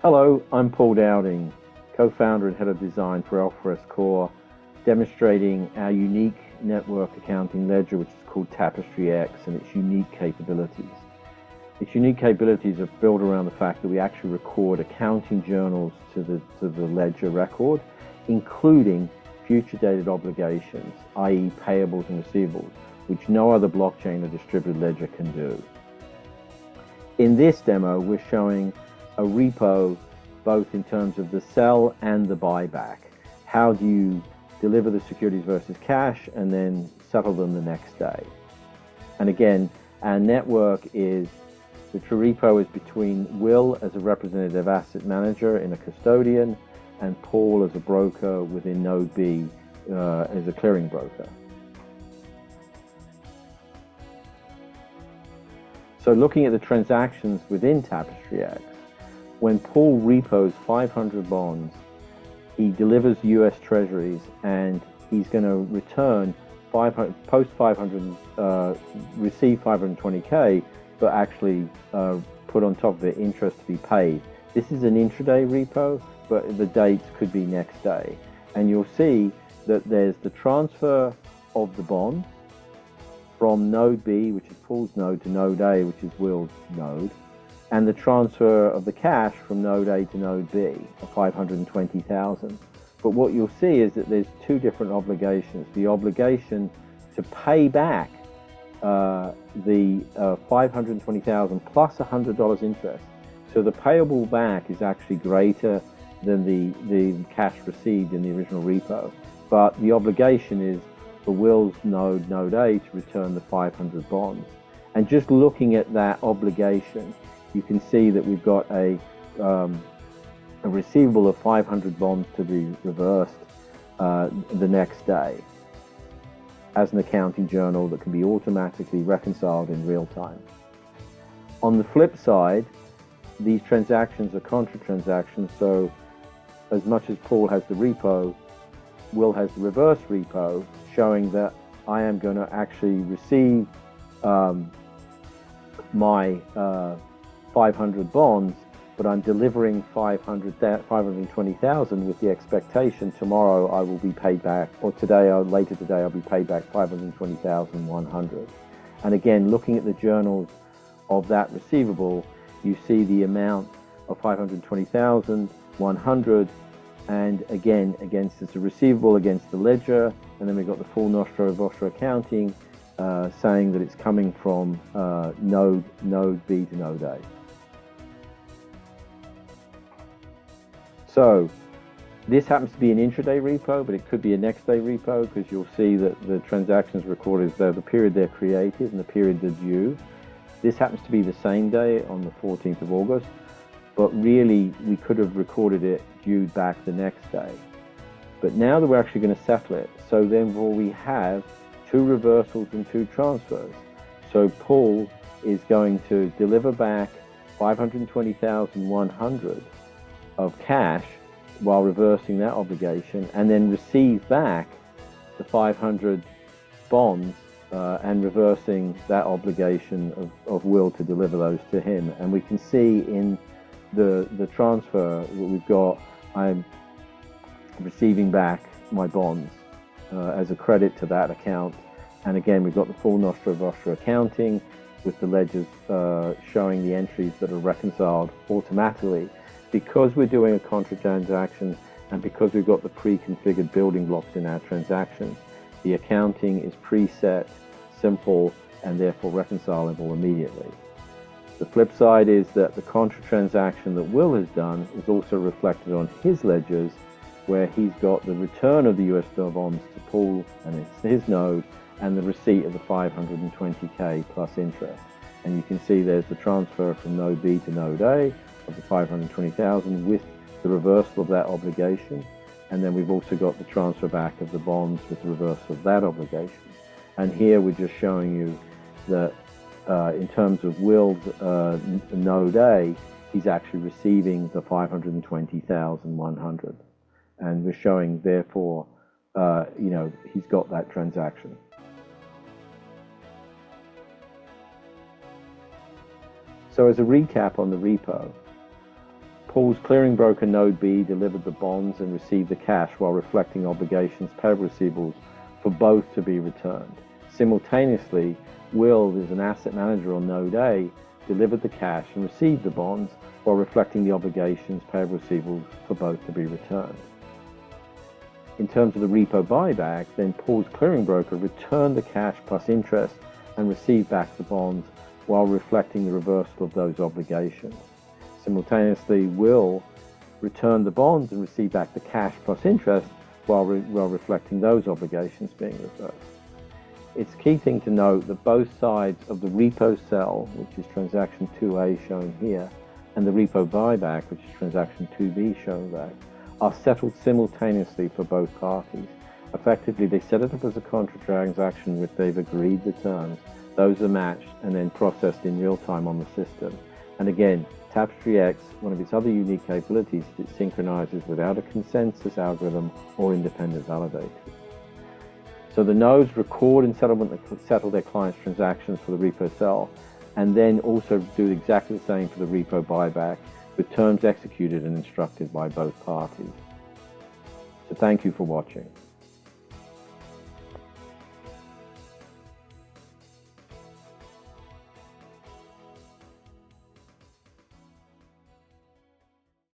Hello, I'm Paul Dowding, co-founder and head of design for Alpharest Core, demonstrating our unique network accounting ledger, which is called TapestryX, and its unique capabilities. Its unique capabilities are built around the fact that we actually record accounting journals to the ledger record, including future dated obligations, i.e. payables and receivables, which no other blockchain or distributed ledger can do. In this demo, we're showing a repo both in terms of the sell and the buyback. How do you deliver the securities versus cash and then settle them the next day? And again, our network is, the true repo is between Will as a representative asset manager in a custodian and Paul as a broker within Node B as a clearing broker. So looking at the transactions within TapestryX, when Paul repos 500 bonds, he delivers US Treasuries and he's going to return 500, post 500, receive 520K, but actually put on top of it interest to be paid. This is an intraday repo, but the dates could be next day. And you'll see that there's the transfer of the bond from node B, which is Paul's node, to node A, which is Will's node, and the transfer of the cash from node A to node B of 520,000. But what you'll see is that there's two different obligations. The obligation to pay back the 520,000 plus $100 interest. So the payable back is actually greater than the cash received in the original repo. But the obligation is for Will's node, node A, to return the 500 bonds. And just looking at that obligation, you can see that we've got a receivable of 500 bonds to be reversed the next day as an accounting journal that can be automatically reconciled in real time. On the flip side, these transactions are contra transactions, so as much as Paul has the repo, Will has the reverse repo, showing that I am going to actually receive my 500 bonds, but I'm delivering 520,000 with the expectation tomorrow I will be paid back, or today or later today I'll be paid back 520,100. And again, looking at the journals of that receivable, you see the amount of 520,100, and again, against it's a receivable against the ledger, and then we've got the full nostro vostro accounting saying that it's coming from node B to node A. So this happens to be an intraday repo, but it could be a next day repo, because you'll see that the transactions recorded, so the period they're created and the period they're due. This happens to be the same day on the 14th of August, but really we could have recorded it due back the next day. But now that we're actually going to settle it, so then we have two reversals and two transfers. So Paul is going to deliver back 520,100 of cash while reversing that obligation, and then receive back the 500 bonds and reversing that obligation of Will to deliver those to him. And we can see in the transfer that we've got, I'm receiving back my bonds as a credit to that account. And again, we've got the full nostro vostro accounting with the ledgers showing the entries that are reconciled automatically. Because we're doing a contra transaction and because we've got the pre-configured building blocks in our transactions, the accounting is preset, simple, and therefore reconcilable immediately. The flip side is that the contra transaction that Will has done is also reflected on his ledgers, where he's got the return of the US dollar bonds to Paul and it's his node, and the receipt of the 520K plus interest. And you can see there's the transfer from node B to node A of the 520,000 with the reversal of that obligation. And then we've also got the transfer back of the bonds with the reversal of that obligation. And here we're just showing you that in terms of Will's node A, he's actually receiving the 520,100. And we're showing, therefore, he's got that transaction. So as a recap on the repo, Paul's clearing broker node B delivered the bonds and received the cash while reflecting obligations, payable receivables for both to be returned. Simultaneously, Will, as an asset manager on node A, delivered the cash and received the bonds while reflecting the obligations, payable receivables for both to be returned. In terms of the repo buyback, then Paul's clearing broker returned the cash plus interest and received back the bonds while reflecting the reversal of those obligations. Simultaneously, Will returned the bonds and received back the cash plus interest while reflecting those obligations being reversed. It's a key thing to note that both sides of the repo sell, which is transaction 2A shown here, and the repo buyback, which is transaction 2B shown there, are settled simultaneously for both parties. Effectively, they set it up as a contra transaction which they've agreed the terms. Those are matched and then processed in real time on the system. And again, TapestryX, one of its other unique capabilities, is it synchronizes without a consensus algorithm or independent validators. So the nodes record in settlement that settle their clients' transactions for the repo sell, and then also do exactly the same for the repo buyback, with terms executed and instructed by both parties. So thank you for watching.